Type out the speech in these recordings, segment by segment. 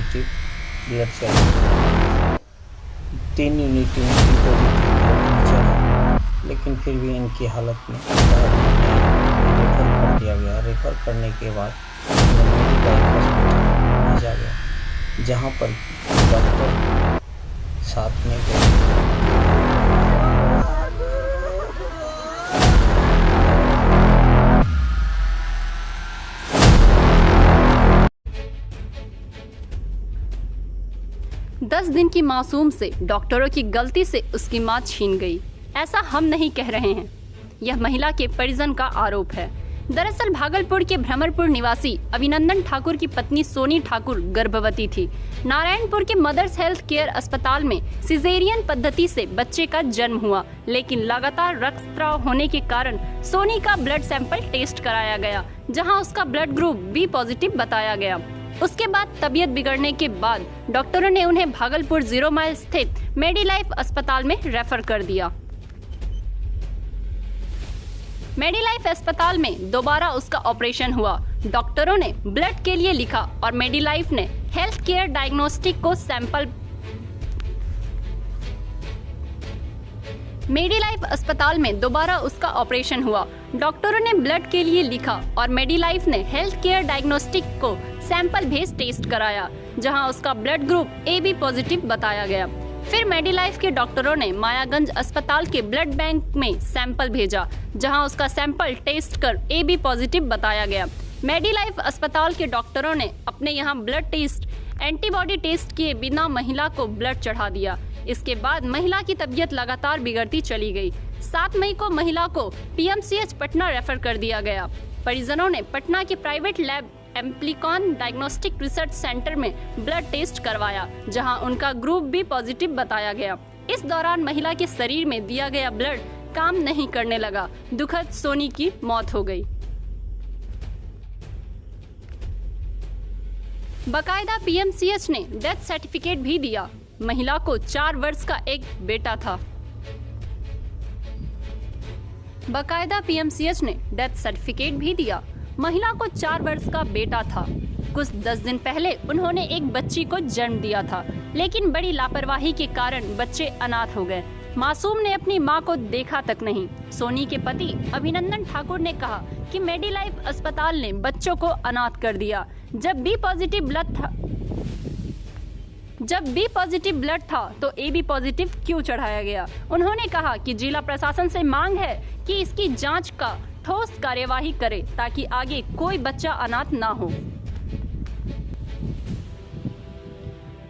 Positive blood चढ़ा। 3 unit में B positive blood चढ़ा, लेकिन फिर भी इनकी हालत में सुधार नहीं आया। रेफर कर दिया गया। रेफर करने के बाद मेडिलाइफ हॉस्पिटल भेजा गया, जहाँ पर डॉक्टर साथ में गए। 10 दिन की मासूम से डॉक्टरों की गलती से उसकी मां छीन गई। ऐसा हम नहीं कह रहे हैं, यह महिला के परिजन का आरोप है। दरअसल भागलपुर के भ्रमरपुर निवासी अभिनंदन ठाकुर की पत्नी सोनी ठाकुर गर्भवती थी। नारायणपुर के मदर्स हेल्थ केयर अस्पताल में सिजेरियन पद्धति से बच्चे का जन्म हुआ, लेकिन लगातार रक्तस्राव होने के कारण सोनी का ब्लड सैंपल टेस्ट कराया गया, जहां उसका ब्लड ग्रुप बी पॉजिटिव बताया गया। उसके बाद तबीयत बिगड़ने के बाद डॉक्टरों ने उन्हें भागलपुर 0 माइल स्थित मेडिलाइफ अस्पताल में रेफर कर दिया। मेडिलाइफ अस्पताल में दोबारा उसका ऑपरेशन हुआ। डॉक्टरों ने ब्लड के लिए लिखा और मेडिलाइफ ने हेल्थ केयर डायग्नोस्टिक को सैंपल मेडिलाइफ अस्पताल में दोबारा उसका ऑपरेशन हुआ। डॉक्टरों ने ब्लड के लिए लिखा और मेडिलाइफ ने हेल्थ केयर डायग्नोस्टिक को सैंपल भेज टेस्ट कराया, जहां उसका ब्लड ग्रुप AB पॉजिटिव बताया गया। फिर मेडिलाइफ के डॉक्टरों ने मायागंज अस्पताल के ब्लड बैंक में सैंपल भेजा, जहां उसका सैंपल टेस्ट कर AB पॉजिटिव बताया गया। मेडिलाइफ अस्पताल के डॉक्टरों ने अपने यहां ब्लड टेस्ट, एंटीबॉडी टेस्ट किए बिना महिला को ब्लड चढ़ा दिया। इसके बाद महिला की तबीयत लगातार बिगड़ती चली गई। 7 मई को महिला को PMCH पटना रेफर कर दिया गया। परिजनों ने पटना के private lab Amplicon diagnostic research centre में ब्लड टेस्ट करवाया, जहां उनका ग्रुप बी पॉजिटिव बताया गया। इस दौरान महिला के शरीर में दिया गया ब्लड काम नहीं करने लगा। दुखद सोनी की मौत हो गई। बकायदा PMCH ने डेथ सर्टिफिकेट भी दिया। महिला को 4 वर्ष का एक बेटा था। बकायदा PMCH ने डेथ सर्टिफिकेट भी दिया। महिला को 4 वर्ष का बेटा था। कुछ 10 दिन पहले उन्होंने एक बच्ची को जन्म दिया था, लेकिन बड़ी लापरवाही के कारण बच्चे अनाथ हो गए। मासूम ने अपनी मां को देखा तक नहीं। सोनी के पति अभिनंदन ठाकुर ने कहा कि मेडिलाइफ अस्पताल ने बच्चों को अनाथ कर दिया। जब बी पॉजिटिव ब्लड था तो AB पॉजिटिव क्यों चढ़ाया गया? उन्होंने कहा कि जिला प्रशासन से मांग है कि इसकी जांच का ठोस कार्यवाही करे, ताकि आगे कोई बच्चा अनाथ ना हो।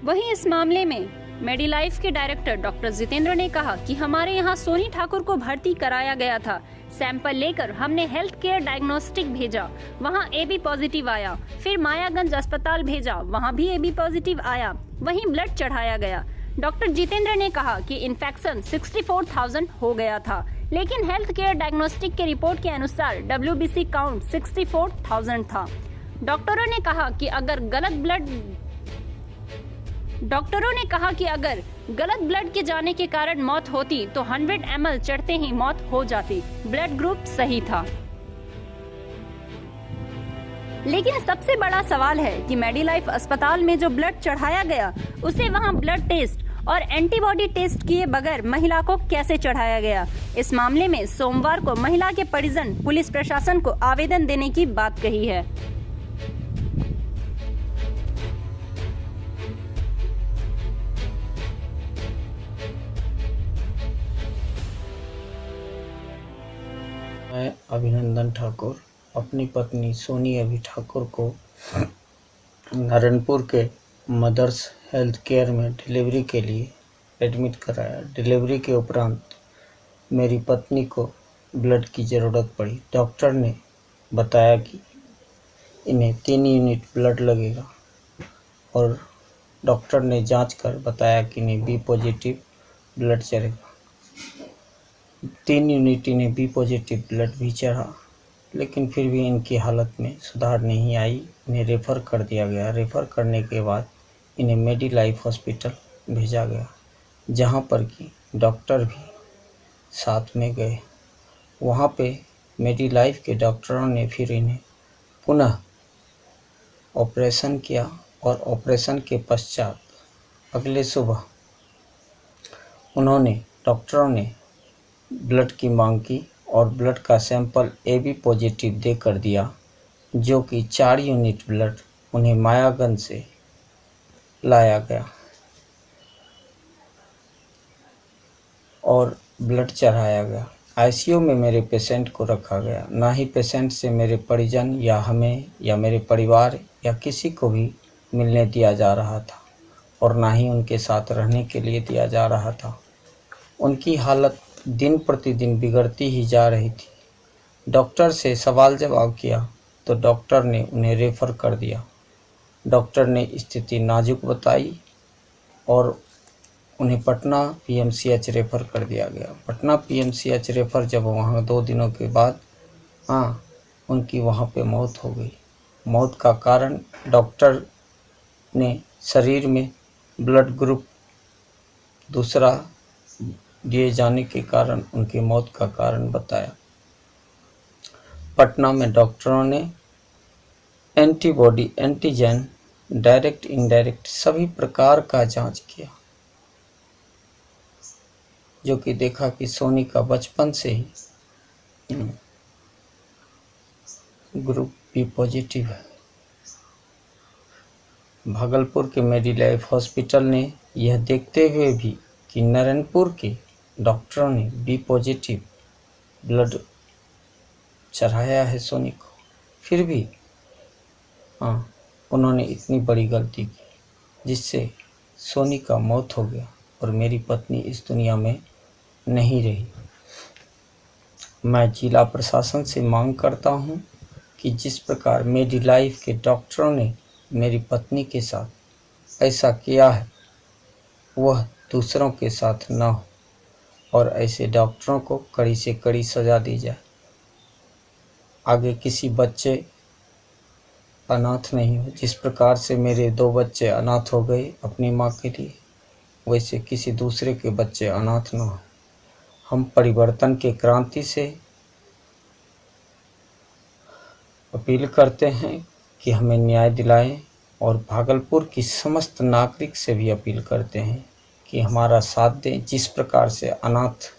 वहीं इस मामले में मेडिलाइफ के डायरेक्टर डॉक्टर जितेंद्र ने कहा कि हमारे यहाँ सोनी ठाकुर को भर्ती कराया गया था। सैंपल लेकर हमने हेल्थ केयर डायग्नोस्टिक भेजा, वहाँ AB पॉजिटिव आया। फिर मायागंज अस्पताल भेजा, वहाँ भी AB पॉजिटिव आया। वहीं ब्लड चढ़ाया गया। डॉक्टर जितेंद्र ने कहा कि इन्फेक्शन 64,000 हो गया था, लेकिन हेल्थ केयर डायग्नोस्टिक के रिपोर्ट के अनुसार WBC काउंट 64,000 था। डॉक्टरों ने कहा कि अगर गलत ब्लड के जाने के कारण मौत होती तो 100 ml चढ़ते ही मौत हो जाती। ब्लड ग्रुप सही था। लेकिन सबसे बड़ा सवाल है कि मेडिलाइफ अस्पताल में जो ब्लड चढ़ाया गया, उसे वहां ब्लड टेस्ट और एंटीबॉडी टेस्ट किए बगैर महिला को कैसे चढ़ाया गया? इस मामले में सोमवार को महिला के परिजन पुलिस प्रशासन को आवेदन देने की बात कही है। मैं अभिनंदन ठाकुर अपनी पत्नी सोनी अभी ठाकुर को नारायणपुर के मदर्स हेल्थ केयर में डिलीवरी के लिए एडमिट कराया। डिलीवरी के उपरांत मेरी पत्नी को ब्लड की ज़रूरत पड़ी। डॉक्टर ने बताया कि इन्हें 3 यूनिट ब्लड लगेगा और डॉक्टर ने जांच कर बताया कि इन्हें बी पॉजिटिव ब्लड चढ़ेगा। 3 यूनिट इन्हें बी पॉजिटिव ब्लड भी चढ़ा, लेकिन फिर भी इनकी हालत में सुधार नहीं आई। इन्हें रेफ़र कर दिया गया। रेफ़र करने के बाद इन्हें मेडिलाइफ हॉस्पिटल भेजा गया, जहां पर कि डॉक्टर भी साथ में गए। वहां पे मेडिलाइफ के डॉक्टरों ने फिर इन्हें पुनः ऑपरेशन किया और ऑपरेशन के पश्चात अगले सुबह डॉक्टरों ने ब्लड की मांग की और ब्लड का सैंपल AB पॉजिटिव देकर दिया, जो कि 4 यूनिट ब्लड उन्हें मायागंज से लाया गया और ब्लड चढ़ाया गया। ICU में मेरे पेशेंट को रखा गया। ना ही पेशेंट से मेरे परिजन या हमें या मेरे परिवार या किसी को भी मिलने दिया जा रहा था और ना ही उनके साथ रहने के लिए दिया जा रहा था। उनकी हालत दिन प्रतिदिन बिगड़ती ही जा रही थी। डॉक्टर से सवाल जवाब किया तो डॉक्टर ने उन्हें रेफ़र कर दिया। डॉक्टर ने स्थिति नाजुक बताई और उन्हें पटना PMCH रेफ़र कर दिया गया। पटना PMCH रेफ़र जब वहाँ 2 दिनों के बाद उनकी वहाँ पे मौत हो गई। मौत का कारण डॉक्टर ने शरीर में ब्लड ग्रुप दूसरा दिए जाने के कारण उनकी मौत का कारण बताया। पटना में डॉक्टरों ने एंटीबॉडी, एंटीजन, डायरेक्ट इनडायरेक्ट सभी प्रकार का जांच किया, जो कि देखा कि सोनी का बचपन से ही ग्रुप B पॉजिटिव है। भागलपुर के मेडीलाइफ हॉस्पिटल ने यह देखते हुए भी कि नारायणपुर के डॉक्टरों ने B पॉजिटिव ब्लड चढ़ाया है सोनी को, फिर भी उन्होंने इतनी बड़ी गलती की जिससे सोनी का मौत हो गया और मेरी पत्नी इस दुनिया में नहीं रही। मैं जिला प्रशासन से मांग करता हूं कि जिस प्रकार मेडीलाइफ के डॉक्टरों ने मेरी पत्नी के साथ ऐसा किया है वह दूसरों के साथ न हो और ऐसे डॉक्टरों को कड़ी से कड़ी सज़ा दी जाए। आगे किसी बच्चे अनाथ नहीं हो। जिस प्रकार से मेरे 2 बच्चे अनाथ हो गए अपनी माँ के लिए, वैसे किसी दूसरे के बच्चे अनाथ न हो। हम परिवर्तन के क्रांति से अपील करते हैं कि हमें न्याय दिलाएं और भागलपुर की समस्त नागरिक से भी अपील करते हैं कि हमारा साथ दें। जिस प्रकार से अनाथ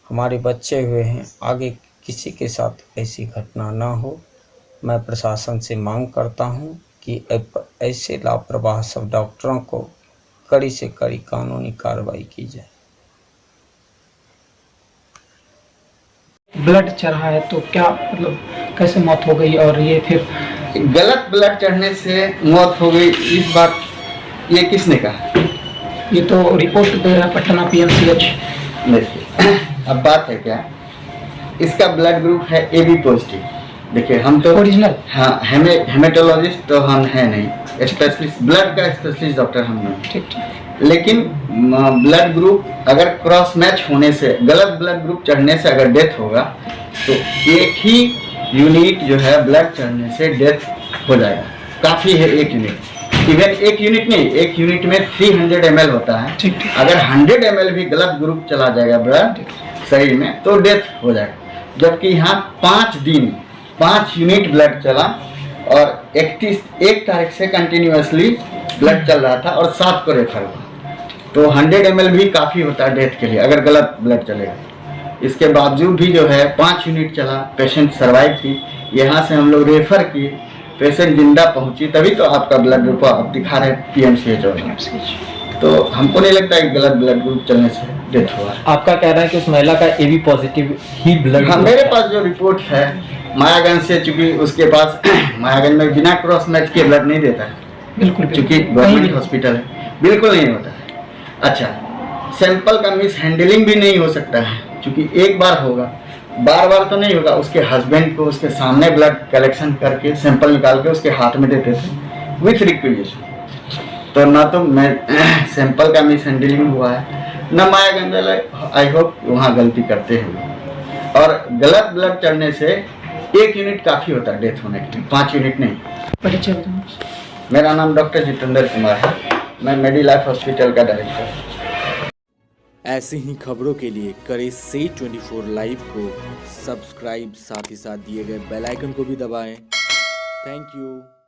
हमारे बच्चे हुए हैं, आगे किसी के साथ ऐसी घटना ना हो। मैं प्रशासन से मांग करता हूं कि ऐसे लापरवाह सब डॉक्टरों को कड़ी से कड़ी कानूनी कार्रवाई की जाए। ब्लड चढ़ा है तो क्या मतलब कैसे मौत हो गई, और ये फिर गलत ब्लड चढ़ने से मौत हो गई, इस बात ये किसने कहा? ये तो रिपोर्ट दे रहा पटना PMCH। देखिए, अब बात है क्या, इसका ब्लड ग्रुप है AB पॉजिटिव। देखिए, हम तो ओरिजिनल हेमेटोलॉजिस्ट तो हम हैं नहीं, स्पेशलिस्ट ब्लड का स्पेशलिस्ट डॉक्टर हम नहीं। ठीक। लेकिन ब्लड ग्रुप अगर क्रॉस मैच होने से, गलत ब्लड ग्रुप चढ़ने से अगर डेथ होगा तो एक ही यूनिट जो है ब्लड चढ़ने से डेथ हो जाएगा। काफ़ी है 1 यूनिट, इवन 1 यूनिट नहीं, 1 यूनिट में 300 ml होता है। ठीक। अगर 100 ml भी गलत ग्रुप चला जाएगा ब्लड शरीर में तो डेथ हो जाएगा। जबकि यहाँ 5 दिन 5 यूनिट ब्लड चला और 1 तारीख से कंटिन्यूअसली ब्लड चल रहा था और 7 को रेफर हुआ। तो 100 ml भी काफ़ी होता है डेथ के लिए अगर गलत ब्लड चलेगा। इसके बावजूद भी जो है 5 यूनिट चला, पेशेंट सर्वाइव की। यहाँ से हम लोग रेफर किए, पेशेंट जिंदा पहुंची, तभी तो आपका ब्लड ग्रुप आप दिखा रहे PMCH। तो हमको नहीं लगता है कि गलत ब्लड ग्रुप चलने से डेथ हुआ है। आपका कहना है कि उस महिला का AB पॉजिटिव ही ब्लड? हाँ, मेरे पास जो रिपोर्ट है मायागंज से, चूंकि उसके पास मायागंज में बिना क्रॉस मैच के ब्लड नहीं देता है, बिल्कुल, चूंकि गवर्नमेंट हॉस्पिटल है, बिल्कुल नहीं होता है। अच्छा, सैंपल का मिस हैंडलिंग भी नहीं हो सकता है, क्योंकि एक बार होगा, बार बार तो नहीं होगा। उसके हस्बैंड को उसके सामने ब्लड कलेक्शन करके सैंपल निकाल के उसके हाथ में देते थे विथ रिक्विजिशन। तो ना तो मैं सैंपल का मिस हैंडलिंग हुआ है, न मायागंज वाले आई होप वहाँ गलती करते हैं। और गलत ब्लड चढ़ने से 1 यूनिट काफ़ी होता है डेथ होने के लिए, 5 यूनिट नहीं। परिचय। मेरा नाम डॉक्टर जितेंद्र कुमार है, मैं मेडीलाइफ हॉस्पिटल का डायरेक्टर हूँ। ऐसी ही खबरों के लिए करें से 24 लाइव को सब्सक्राइब, साथ ही साथ दिए गए बेल आइकन को भी दबाएं। Thank you.